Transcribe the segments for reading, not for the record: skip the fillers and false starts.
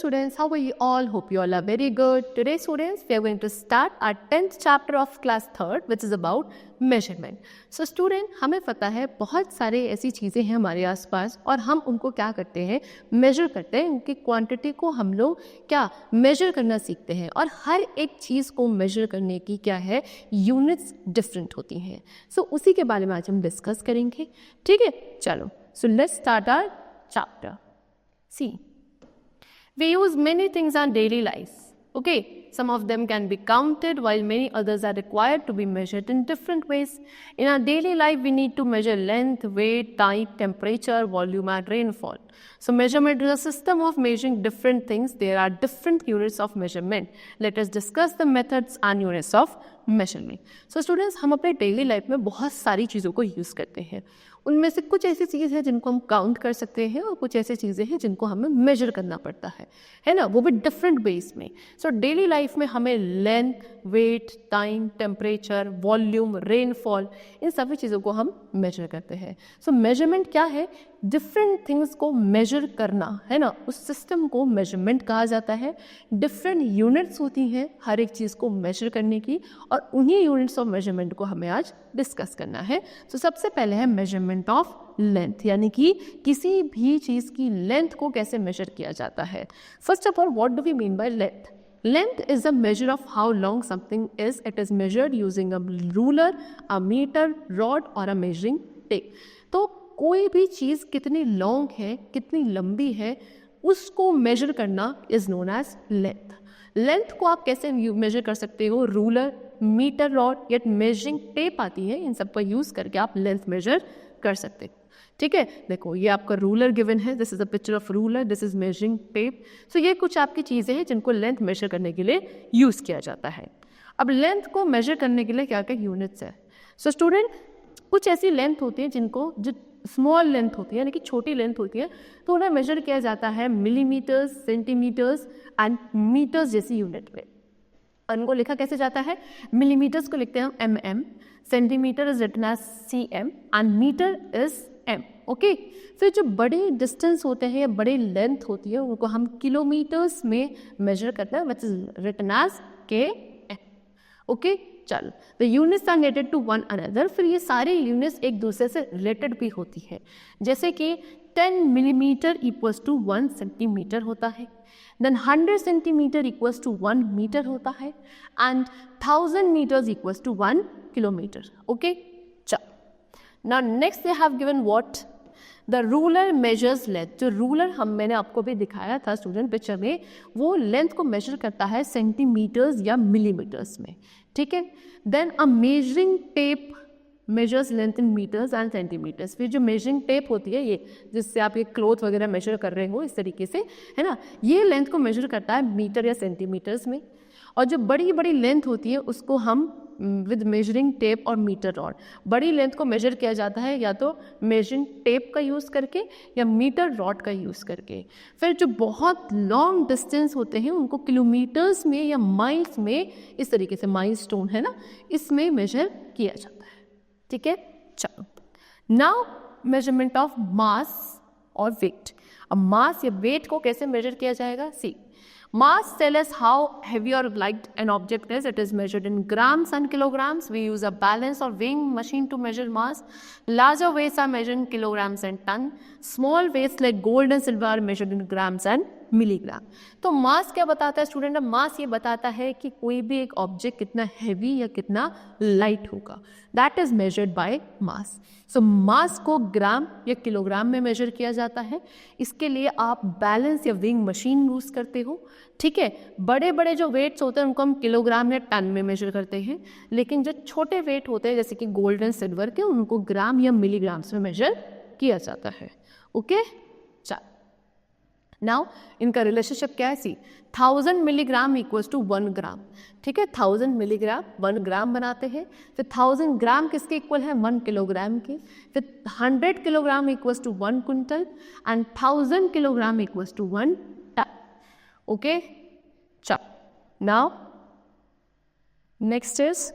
students, how are you all? Hope you all are very good. Today students, we are going to start our 10th chapter of class 3rd which is about measurement. So student, हमें पता है बहुत सारे ऐसी चीज़ें हैं हमारे आसपास और हम उनको क्या करते हैं, मेजर करते हैं. उनकी क्वांटिटी को हम लोग क्या मेजर करना सीखते हैं और हर एक चीज़ को मेजर करने की क्या है, यूनिट्स डिफरेंट होती हैं. सो उसी के बारे में आज हम डिस्कस करेंगे. ठीक है, चलो. So let's start our chapter. See, we use many things in daily lives. Okay, some of them can be counted while many others are required to be measured in different ways. In our daily life, we need to measure length, weight, type, temperature, volume and rainfall. So measurement is a system of measuring different things. There are different units of measurement. Let us discuss the methods and units of measurement. So students, हम अपने daily life में बहुत सारी चीज़ों को use करते हैं. उनमें से कुछ ऐसी चीज़ है जिनको हम काउंट कर सकते हैं और कुछ ऐसी चीज़ें हैं जिनको हमें मेजर करना पड़ता है ना, वो भी डिफरेंट बेस में. सो डेली लाइफ में हमें length, weight, time, temperature, volume, rainfall, इन सभी चीज़ों को हम मेजर करते हैं. सो मेजरमेंट क्या है, डिफरेंट थिंग्स को मेजर करना, है ना, उस सिस्टम को मेजरमेंट कहा जाता है. डिफरेंट यूनिट्स होती हैं हर एक चीज़ को मेजर करने की और उन्हीं यूनिट्स ऑफ मेजरमेंट को हमें आज डिस्कस करना है. सो सबसे पहले है मेजरमेंट ऑफ लेंथ, यानी कि किसी भी चीज़ की लेंथ को कैसे मेजर किया जाता है. First of all, what do we mean by length? Length is the measure of how long something is. It is measured using a ruler, a meter, rod or a measuring tape. तो कोई भी चीज़ कितनी long है, कितनी लंबी है, उसको measure करना is known as length. Length को आप कैसे मेजर कर सकते हो? रूलर, मीटर, रॉड या मेजरिंग टेप आती है, इन सब का यूज़ करके आप लेंथ मेजर कर सकते हो. ठीक है, देखो ये आपका रूलर गिवन है, this is a picture of ruler, this is measuring tape. So ये कुछ आपकी चीज़ें हैं जिनको लेंथ मेजर करने के लिए यूज़ किया जाता है. अब लेंथ को मेजर करने के लिए क्या क्या यूनिट्स है. सो स्टूडेंट, कुछ ऐसी लेंथ होती है जिनको जो स्मॉल लेंथ होती है, यानी कि छोटी लेंथ होती है, तो उन्हें मेजर किया जाता है मिलीमीटर्स, सेंटीमीटर्स एंड मीटर्स जैसी यूनिट में. उनको लिखा कैसे जाता है? मिलीमीटर्स को लिखते हैं mm, centimetre is written as cm and metre is m. Okay, फिर जो बड़े डिस्टेंस होते हैं या बड़ी लेंथ होती है उनको हम किलोमीटर्स में मेजर करते हैं, which is written as km. Okay, चल, the units are related to one another. फिर ये सारे यूनिट्स एक दूसरे से रिलेटेड भी होती है, जैसे कि 10 मिलीमीटर इक्वल्स टू 1 सेंटीमीटर होता है, then 100 centimetre equals to 1 metre होता है and 1000 metres equals to 1 kilometre. Okay, चल, now next they have given what, the ruler measures length. जो रूलर मैंने आपको भी दिखाया था स्टूडेंट पिक्चर में, वो लेंथ को मेजर करता है सेंटीमीटर्स या मिलीमीटर्स में. ठीक है, then a measuring tape measures length in metres and centimetres. फिर जो मेजरिंग टेप होती है, ये जिससे आप ये क्लॉथ वगैरह मेजर कर रहे हो इस तरीके से, है ना, ये लेंथ को मेजर करता है मीटर या सेंटीमीटर्स में. और जो बड़ी बड़ी लेंथ होती है उसको हम विद मेजरिंग टेप और मीटर रॉड, बड़ी लेंथ को मेजर किया जाता है या तो मेजरिंग टेप का यूज़ करके या मीटर रॉड का यूज़ करके. फिर जो बहुत लॉन्ग डिस्टेंस होते हैं उनको किलोमीटर्स में या माइल्स में, इस तरीके से माइल स्टोन है ना, इसमें मेजर किया जाता है. ठीक है, चलो, नाउ मेजरमेंट ऑफ मास और वेट. अब मास या वेट को कैसे मेजर किया जाएगा? सी, mass tell us how heavy or light an object is. It is measured in grams and kilograms. We use a balance or weighing machine to measure mass. Larger weights are measured in kilograms and ton. Small weights like gold and silver are measured in grams and milligram. तो मास क्या बताता है student? मास ये बताता है कि कोई भी एक ऑब्जेक्ट कितना हैवी या कितना लाइट होगा. That is measured by mass. So mass को ग्राम या किलोग्राम में मेजर किया जाता है. इसके लिए आप बैलेंस या वेइंग मशीन यूज करते हो. ठीक है, बड़े बड़े जो वेट्स होते हैं उनको हम किलोग्राम या टन में मेजर करते हैं, लेकिन जो छोटे वेट होते हैं जैसे कि गोल्ड एंड सिल्वर के, उनको ग्राम या मिलीग्राम्स में मेजर किया जाता है. ओके, चल, नाउ इनका रिलेशनशिप क्या है? सी, 1000 मिलीग्राम इक्वल्स टू 1 ग्राम. ठीक है, 1000 मिलीग्राम 1 ग्राम बनाते हैं. फिर 1000 ग्राम किसके इक्वल है? 1 किलोग्राम के. फिर 100 kilogram equals to 1 quintal and 1000 kilogram equals to 1 tonne. Okay, चल, now next is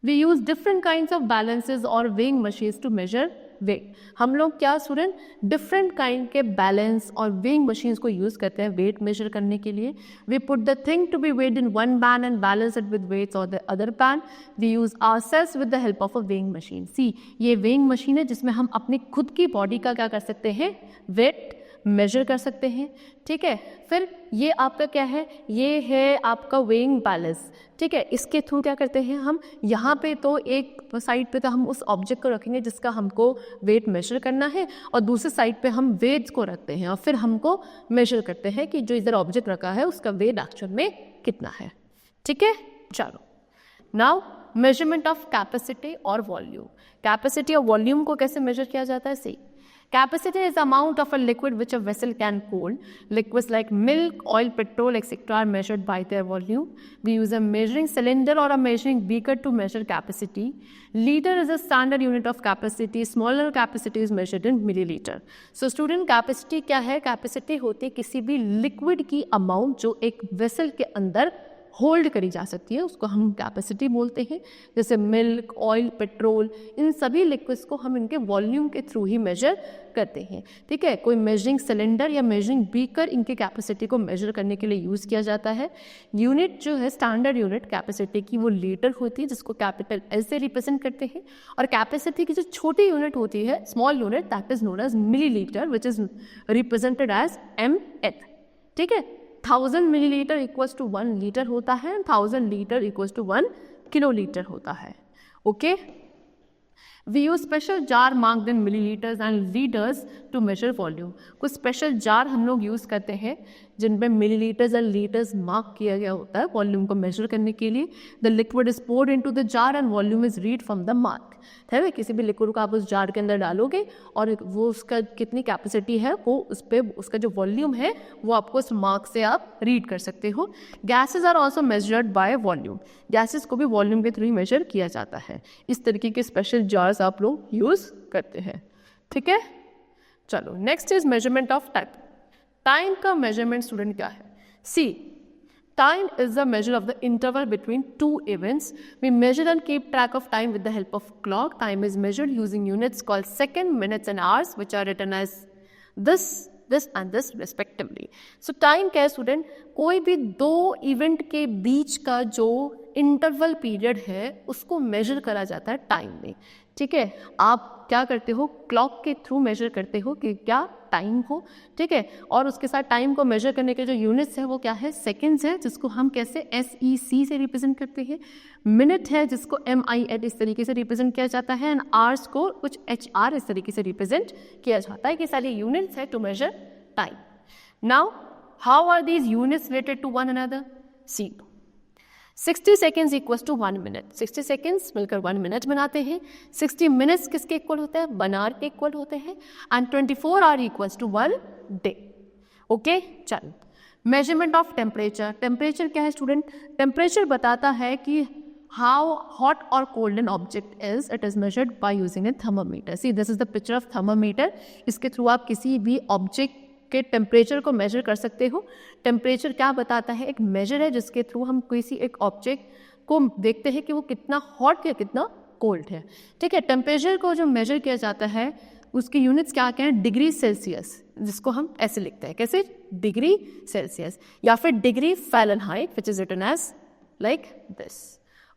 we use different kinds of balances or weighing machines to measure weight. हम लोग क्या स्टूडेंट डिफरेंट काइंड के बैलेंस और weighing machines को use करते हैं weight measure करने के लिए। We put the thing to be weight in one pan and balance it with weights और the other pan. We use ourselves with the help of a weighing machine. See, ये weighing machine है जिसमें हम अपनी खुद की body का क्या कर सकते हैं, वेट मेजर कर सकते हैं। ठीक है, फिर ये आपका क्या है, ये है आपका वेइंग बैलेंस। ठीक है, इसके थ्रू क्या करते हैं हम, यहाँ पे तो एक साइड पे तो हम उस ऑब्जेक्ट को रखेंगे जिसका हमको वेट मेजर करना है, और दूसरे साइड पे हम वेट्स को रखते हैं और फिर हमको मेजर करते हैं कि जो इधर ऑब्जेक्ट रखा है उसका वेट एक्चुअल में कितना है। ठीक है, चलो नाउ मेजरमेंट ऑफ कैपेसिटी और वॉल्यूम। कैपेसिटी और वॉल्यूम को कैसे मेजर किया जाता है, सी, capacity is the amount of a liquid which a vessel can hold. Liquids like milk, oil, petrol, etc. are measured by their volume. We use a measuring cylinder or a measuring beaker to measure capacity. Liter is a standard unit of capacity. Smaller capacity is measured in milliliter. So student, capacity क्या है? Capacity होती है किसी भी liquid की amount जो एक vessel के अंदर होल्ड करी जा सकती है, उसको हम कैपेसिटी बोलते हैं। जैसे मिल्क, ऑयल, पेट्रोल, इन सभी लिक्विड्स को हम इनके वॉल्यूम के थ्रू ही मेजर करते हैं। ठीक है, कोई मेजरिंग सिलेंडर या मेजरिंग बीकर इनके कैपेसिटी को मेजर करने के लिए यूज़ किया जाता है। यूनिट जो है, स्टैंडर्ड यूनिट कैपेसिटी की, वो लीटर होती है जिसको कैपिटल एस से रिप्रेजेंट करते हैं, और कैपेसिटी की जो छोटी यूनिट होती है, small unit, that is known as millilitre, which is represented as ml। ठीक है, 1000 मिलीलीटर इक्वल्स टू 1 लीटर होता है, 1000 लीटर इक्वल्स टू 1 किलोलीटर होता है। Okay, we use special jar marked in millilitres and litres to measure volume. कुछ special jar हम लोग use करते हैं जिनमें मिलीलीटर्स एंड लीटर्स मार्क किया गया होता है वॉल्यूम को मेजर करने के लिए। The liquid is poured into the jar and volume is read from the mark. है ना, किसी भी लिक्विड को आप उस जार के अंदर डालोगे और वो उसका कितनी कैपेसिटी है, वो उस पर उसका जो वॉल्यूम है वो आपको उस मार्क से आप रीड कर सकते हो। Gases are also measured by volume. Gases को भी वॉल्यूम के थ्रू ही मेजर किया जाता है। इस तरीके के स्पेशल जार्स आप लोग यूज़ करते हैं। ठीक है, चलो next is measurement of time. Time का मेजरमेंट स्टूडेंट क्या है, सी, time is the measure of the interval between two events. We measure and keep track of time with the help of clock. Time is measured using units called second, minutes and hours, which are written as this and this respectively. So time क्या है student, कोई भी दो event के बीच का जो interval period है उसको मेजर करा जाता है टाइम में। ठीक है, आप क्या करते हो, क्लॉक के थ्रू मेजर करते हो कि क्या टाइम हो। ठीक है, और उसके साथ टाइम को मेजर करने के जो यूनिट्स है वो क्या है, सेकेंड्स है, जिसको हम कैसे SEC से रिप्रेजेंट करते हैं। मिनट है जिसको MIN इस तरीके से रिप्रेजेंट किया जाता है, एंड आवर्स को कुछ HR इस तरीके से रिप्रेजेंट किया जाता है। कि सारी यूनिट्स है to measure time. Now how are these units related to one another, see, 60 seconds equals to 1 minute. 60 seconds मिलकर 1 मिनट बनाते हैं। 60 मिनट्स किसके इक्वल होते हैं, 1 आवर के इक्वल होते हैं। And 24 hour equals to 1 day. Okay, चलो मेजरमेंट ऑफ टेम्परेचर। टेम्परेचर क्या है स्टूडेंट, टेम्परेचर बताता है कि हाउ हॉट और cold an object is. It is measured by using a thermometer. See, this is the picture of thermometer. इसके through आप किसी भी ऑब्जेक्ट के टेम्परेचर को मेजर कर सकते हो। टेम्परेचर क्या बताता है, एक मेजर है जिसके थ्रू हम किसी एक ऑब्जेक्ट को देखते हैं कि वो कितना हॉट या कितना कोल्ड है। ठीक है, टेम्परेचर को जो मेजर किया जाता है उसकी यूनिट्स क्या क्या है, डिग्री सेल्सियस, जिसको हम ऐसे लिखते हैं, कैसे, डिग्री सेल्सियस, या फिर degree Fahrenheit, which is written as like this.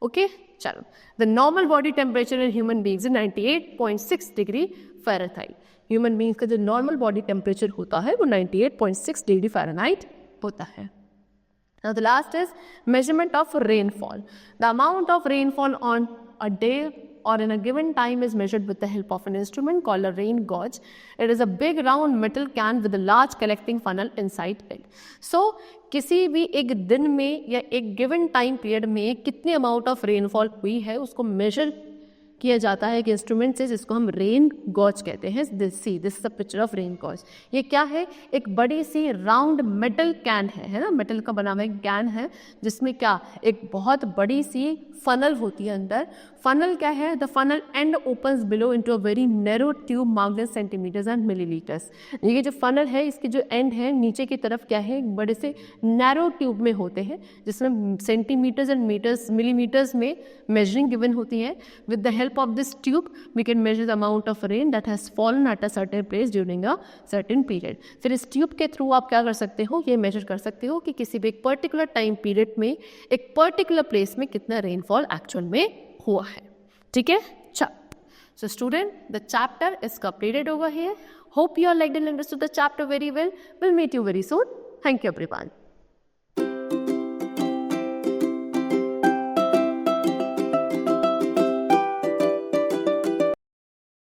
Okay, चलो, the normal body temperature in human beings is 98.6 degree Fahrenheit. Human beings का जो नॉर्मल बॉडी टेम्परेचर होता है वो 98.6 डिग्री फ़ारेनहाइट होता है। Now the last is measurement of rainfall. The amount of rainfall on a day or in a given time is measured with the help of an instrument called a rain gauge. It is a big round metal can with a large collecting funnel inside it. So किसी भी एक दिन में या एक given time period में कितनी amount of rainfall हुई है उसको मेजर किया जाता है कि इंस्ट्रूमेंट से, जिसको हम रेन गॉज कहते हैं। This is the picture of rain gauge. ये क्या है, एक बड़ी सी राउंड मेटल कैन है ना, मेटल का बना हुआ एक कैन है जिसमें क्या, एक बहुत बड़ी सी फनल होती है अंदर। फनल क्या है, the funnel end opens below into a very narrow tube marked in centimetres and millilitres. ये जो फनल है इसके जो एंड है नीचे की तरफ क्या है, एक बड़े से नैरो ट्यूब में होते हैं जिसमें सेंटीमीटर्स एंड मीटर्स मिलीमीटर्स में मेजरिंग गिवन होती है। With the help help of this tube we can measure the amount of rain that has fallen at a certain place during a certain period. फिर इस tube के through आप क्या कर सकते हो, ये मेजर कर सकते हो कि किसी भी एक पर्टिकुलर टाइम पीरियड में एक पर्टिकुलर प्लेस में कितना रेनफॉल एक्चुअल में हुआ है. ठीक है. So student, the chapter is completed over here. Hope you all liked and understood the chapter very well. We'll meet you very soon. Thank you everyone.